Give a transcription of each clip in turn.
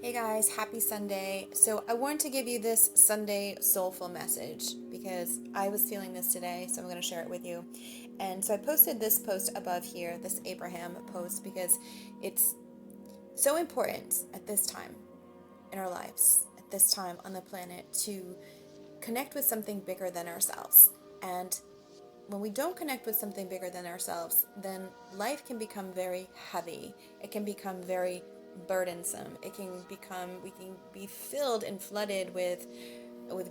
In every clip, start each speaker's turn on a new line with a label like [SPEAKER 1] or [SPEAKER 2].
[SPEAKER 1] Hey guys, happy Sunday. So, I wanted to give you this Sunday soulful message because I was feeling this today, so I'm going to share it with you. And so, I posted this post above here, this Abraham post, because it's so important at this time in our lives, at this time on the planet, to connect with something bigger than ourselves. And when we don't connect with something bigger than ourselves, then life can become very heavy. It can become very burdensome. We can be filled and flooded with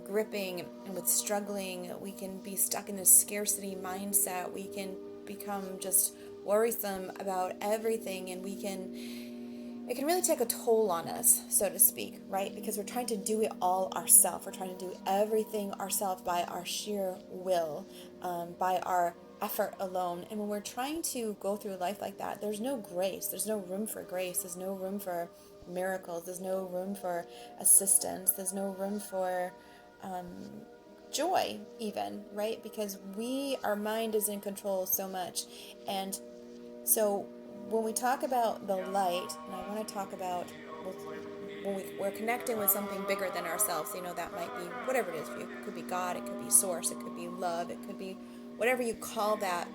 [SPEAKER 1] gripping and with struggling. We can be stuck in this scarcity mindset. We can become just worrisome about everything, and it can really take a toll on us, so to speak, right? Because we're trying to do it all ourselves. We're trying to do everything ourselves by our sheer will, by our effort alone. And when we're trying to go through life like that, there's no grace. There's no room for grace. There's no room for miracles. There's no room for assistance. There's no room for joy, even, right? Because our mind is in control so much. And so when we talk about the light, and I want to talk about when we're connecting with something bigger than ourselves, that might be whatever it is for you. It could be God, it could be source, it could be love, it could be whatever you call that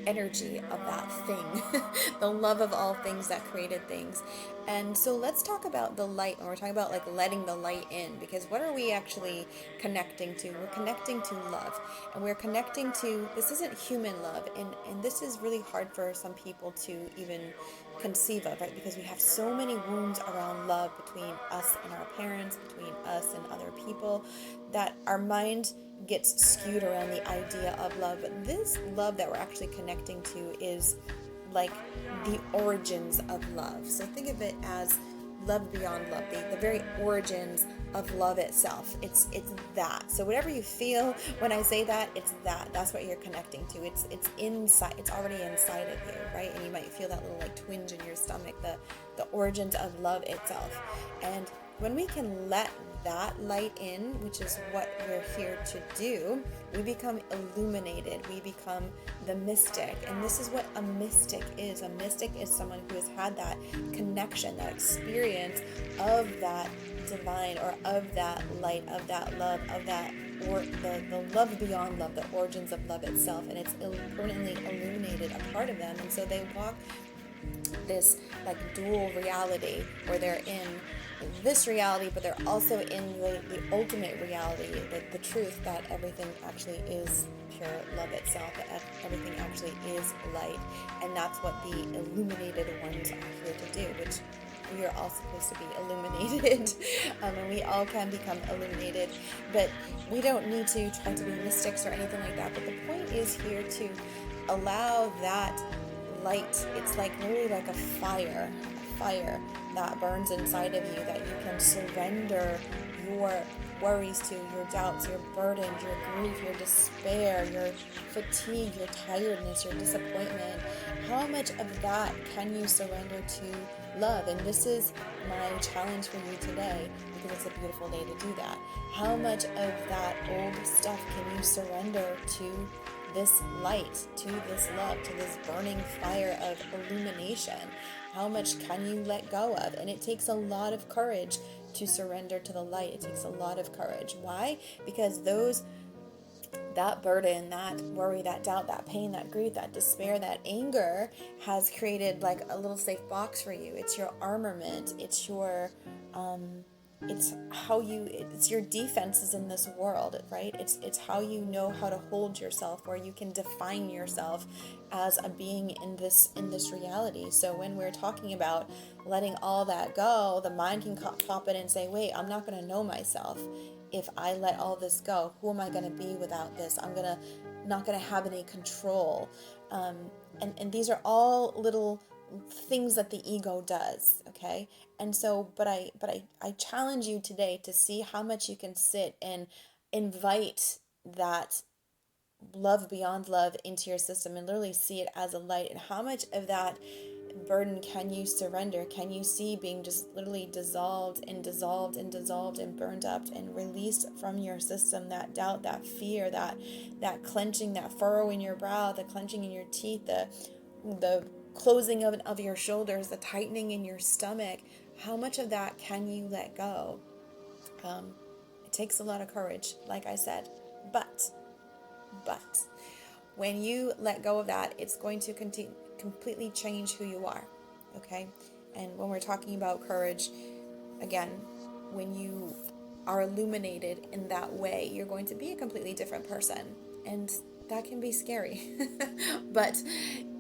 [SPEAKER 1] energy of that thing, the love of all things that created things. And so let's talk about the light when we're talking about like letting the light in, because what are we actually connecting to? We're connecting to love, and we're connecting to, this isn't human love, and this is really hard for some people to even conceive of, right? Because we have so many wounds around love between us and our parents, between us and other people, that our mind gets skewed around the idea of love. But this love that we're actually connecting to is like the origins of love. So think of it as love beyond love, the very origins of love itself. It's that. So whatever you feel when I say that, it's that. That's what you're connecting to. It's inside. It's already inside of you, right? And you might feel that little like twinge in your stomach, the origins of love itself. And when we can let that light in, which is what we're here to do, we become illuminated. We become the mystic. And this is what a mystic is. A mystic is someone who has had that connection, that experience of that divine, or of that light, of that love, of that, or the love beyond love, the origins of love itself. And it's permanently illuminated, a part of them. And so they walk this like dual reality where they're in this reality, but they're also in the ultimate reality, the truth that everything actually is pure love itself, that everything actually is light. And that's what the illuminated ones are here to do, which we are all supposed to be illuminated. And we all can become illuminated, but we don't need to try to be mystics or anything like that. But the point is here to allow that light. It's like literally like a fire that burns inside of you, that you can surrender your worries to, your doubts, your burdens, your grief, your despair, your fatigue, your tiredness, your disappointment. How much of that can you surrender to love? And this is my challenge for you today, because it's a beautiful day to do that. How much of that old stuff can you surrender to this light, to this love, to this burning fire of illumination? How much can you let go of? And it takes a lot of courage to surrender to the light. It takes a lot of courage. Why? Because that burden, that worry, that doubt, that pain, that grief, that despair, that anger has created like a little safe box for you. It's your armament. It's your it's your defenses in this world, right? It's how you know how to hold yourself, where you can define yourself as a being in this reality. So when we're talking about letting all that go, the mind can pop in and say, wait, I'm not going to know myself if I let all this go. Who am I going to be without this? Not going to have any control. And these are all little things that the ego does, okay? And so, but I challenge you today to see how much you can sit and invite that love beyond love into your system, and literally see it as a light. And how much of that burden can you surrender? Can you see being just literally dissolved and dissolved and dissolved and burned up and released from your system? That doubt, that fear, that clenching, that furrow in your brow, the clenching in your teeth, the closing of your shoulders, the tightening in your stomach, how much of that can you let go? It takes a lot of courage, like I said, but when you let go of that, it's going to completely change who you are, okay? And when we're talking about courage, again, when you are illuminated in that way, you're going to be a completely different person. And that can be scary. But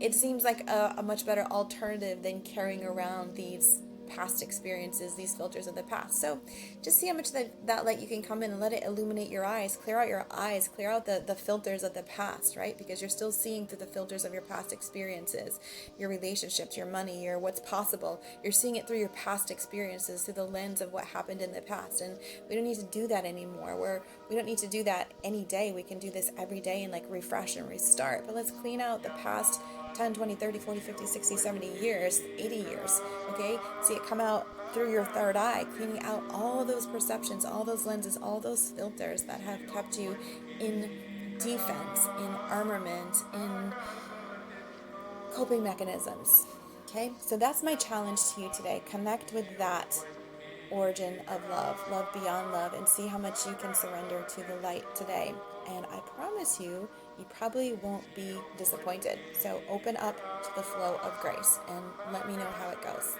[SPEAKER 1] it seems like a much better alternative than carrying around these past experiences, these filters of the past. So just see how much that light you can come in and let it illuminate your eyes, clear out your eyes, clear out the filters of the past, right? Because you're still seeing through the filters of your past experiences, your relationships, your money, your what's possible. You're seeing it through your past experiences, through the lens of what happened in the past. And we don't need to do that anymore. We don't need to do that any day. We can do this every day and like refresh and restart. But let's clean out the past 10, 20, 30, 40, 50, 60, 70 years, 80 years, okay? See it come out through your third eye, cleaning out all those perceptions, all those lenses, all those filters that have kept you in defense, in armament, in coping mechanisms, okay? So that's my challenge to you today. Connect with that origin of love, love beyond love, and see how much you can surrender to the light today. And I promise you, you probably won't be disappointed. So open up to the flow of grace and let me know how it goes.